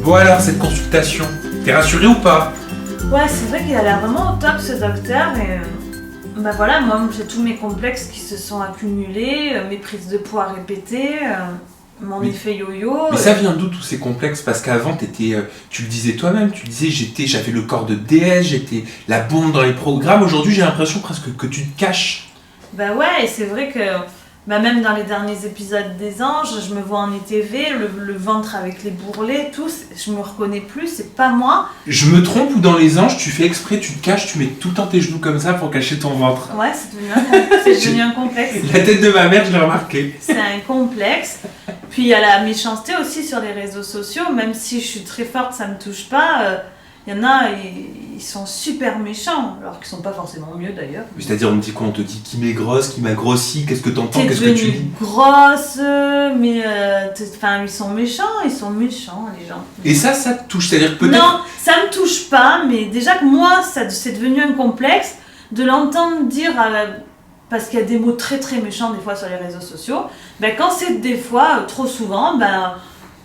Bon alors, cette consultation, t'es rassurée ou pas? Ouais, c'est vrai qu'il a l'air vraiment au top ce docteur, mais bah voilà, moi j'ai tous mes complexes qui se sont accumulés, mes prises de poids répétées, mon effet yo-yo. Mais ça vient d'où tous ces complexes? Parce qu'avant, tu le disais toi-même, tu disais j'avais le corps de déesse, j'étais la bombe dans les programmes. Aujourd'hui, j'ai l'impression presque que tu te caches. Bah ouais, et c'est vrai que même dans les derniers épisodes des Anges, je me vois en ITV, le ventre avec les bourrelets, tout, je me reconnais plus, c'est pas moi. Je me trompe ou dans les Anges, tu fais exprès, tu te caches, tu mets tout le temps tes genoux comme ça pour cacher ton ventre? Ouais, c'est devenu un complexe. La tête de ma mère, je l'ai remarqué. C'est un complexe. Puis il y a la méchanceté aussi sur les réseaux sociaux, même si je suis très forte, ça me touche pas. Il y en a, ils sont super méchants, alors qu'ils sont pas forcément mieux d'ailleurs. C'est-à-dire, on me dit quoi? On te dit qui m'est grosse, qui m'a grossi, qu'est-ce que t'entends, qu'est-ce que tu dis? Grosse, mais ils sont méchants les gens. Et ça te touche, c'est-à-dire peut-être... Non, ça me touche pas, mais déjà que moi, c'est devenu un complexe de l'entendre dire, parce qu'il y a des mots très très méchants des fois sur les réseaux sociaux, quand c'est des fois, trop souvent,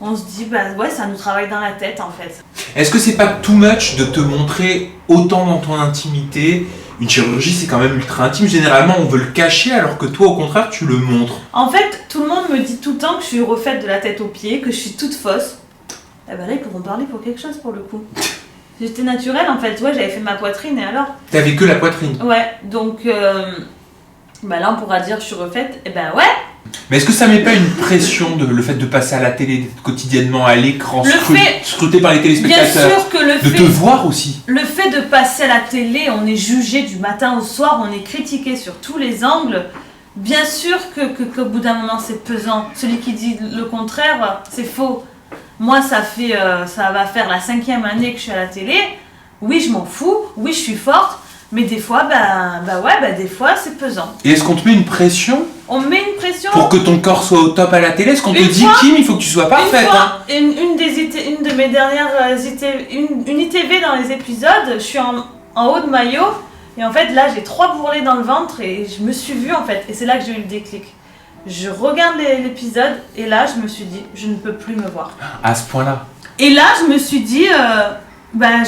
on se dit, ouais, ça nous travaille dans la tête en fait. Est-ce que c'est pas too much de te montrer autant dans ton intimité? Une chirurgie, c'est quand même ultra intime. Généralement, on veut le cacher, alors que toi, au contraire, tu le montres. En fait, tout le monde me dit tout le temps que je suis refaite de la tête aux pieds, que je suis toute fausse. Et là, ils pourront parler pour quelque chose pour le coup. J'étais naturelle en fait, ouais, j'avais fait ma poitrine et alors? T'avais que la poitrine? Ouais, donc là, on pourra dire que je suis refaite, et ouais. Mais est-ce que ça met pas une pression le fait de passer à la télé, d'être quotidiennement à l'écran, scruté par les téléspectateurs? Bien sûr que te voir aussi. Le fait de passer à la télé, on est jugé du matin au soir, on est critiqué sur tous les angles. Bien sûr qu'au bout d'un moment c'est pesant. Celui qui dit le contraire, c'est faux. Moi ça va faire la 5e année que je suis à la télé. Oui, je m'en fous, oui, je suis forte. Mais des fois, des fois, c'est pesant. Et est-ce qu'on te met une pression? On me met une pression pour que ton corps soit au top à la télé? Est-ce qu'on te dit, Kim, il faut que tu sois parfaite? Une de mes dernières une ITV dans les épisodes, je suis en haut de maillot. Et en fait, là, j'ai 3 bourrelets dans le ventre et je me suis vue, en fait. Et c'est là que j'ai eu le déclic. Je regarde l'épisode et là, je me suis dit, je ne peux plus me voir. À ce point-là? Et là, je me suis dit...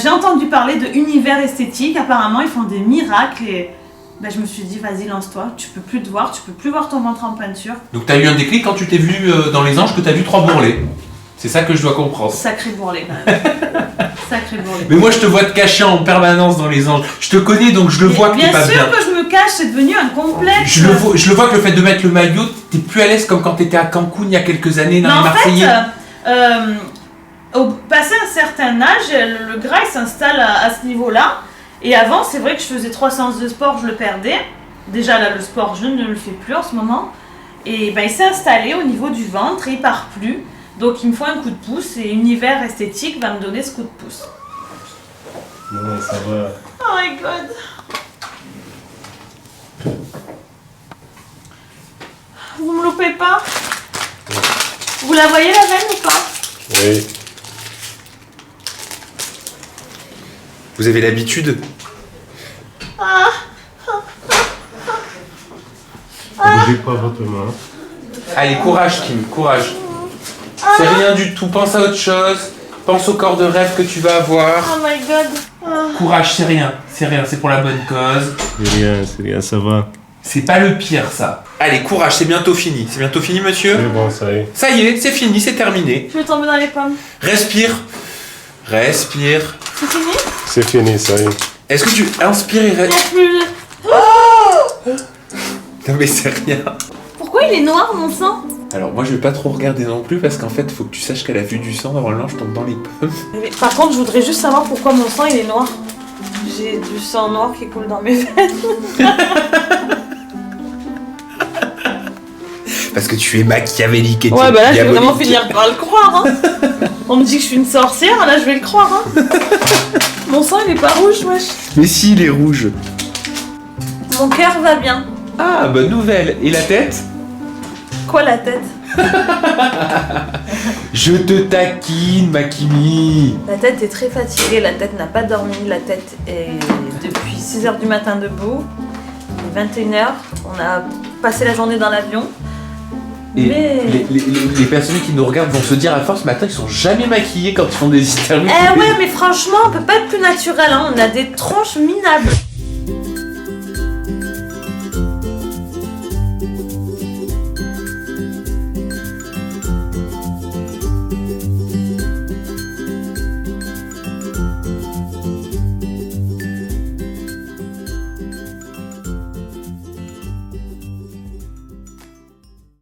j'ai entendu parler de univers esthétique, apparemment ils font des miracles et je me suis dit vas-y lance-toi, tu peux plus te voir, tu peux plus voir ton ventre en peinture. Donc t'as eu un déclic quand tu t'es vu dans les Anges que t'as vu 3 bourrelets. C'est ça que je dois comprendre. Sacré bourrelet quand même. Sacré bourrelet. Mais moi je te vois te cacher en permanence dans les Anges. Je te connais donc je le vois que t'es pas bien. Bien sûr que je me cache, c'est devenu un complexe. Je le vois que le fait de mettre le maillot, t'es plus à l'aise comme quand t'étais à Cancun il y a quelques années dans les Marseillais. Au passé un certain âge, le gras il s'installe à ce niveau-là. Et avant, c'est vrai que je faisais 3 séances de sport, je le perdais. Déjà là, le sport, je ne le fais plus en ce moment. Et il s'est installé au niveau du ventre et il part plus. Donc il me faut un coup de pouce et Univers Esthétique va me donner ce coup de pouce. Non, ça va. Oh my god. Vous me loupez pas? Vous la voyez la veine ou pas? Oui. Vous avez l'habitude? Bougez pas votre main. Allez, courage Kim, courage. C'est rien du tout, pense à autre chose. Pense au corps de rêve que tu vas avoir. Oh my god. Courage, c'est rien, c'est pour la bonne cause. C'est rien, ça va. C'est pas le pire ça. Allez, courage, c'est bientôt fini. C'est bientôt fini, monsieur? C'est bon, ça y est. Ça y est, c'est fini, c'est terminé. Je vais tomber dans les pommes. Respire. Respire. C'est fini? C'est fini, ça y est. Est-ce que tu inspires et Il n'y a respires? plus. Non mais c'est rien. Pourquoi il est noir mon sang? Alors moi je vais pas trop regarder non plus parce qu'en fait faut que tu saches qu'à la vue du sang, normalement je tombe dans les pommes. Mais par contre je voudrais juste savoir pourquoi mon sang il est noir. J'ai du sang noir qui coule dans mes veines. Parce que tu es machiavélique et ouais bah là je vais vraiment finir par le croire hein. On me dit que je suis une sorcière, là je vais le croire hein. Mon sang il est pas rouge wesh. Mais si il est rouge. Mon cœur va bien. Ah bonne nouvelle. Et la tête? Quoi la tête? Je te taquine ma Kimi. La tête est très fatiguée, la tête n'a pas dormi, la tête est depuis 6h du matin debout. Il est 21h, on a passé la journée dans l'avion. Et Mais- les personnes qui nous regardent vont se dire à force, mais attends, ils sont jamais maquillés quand ils font des interviews. Eh ouais, mais franchement, on peut pas être plus naturel, hein. On a des tronches minables.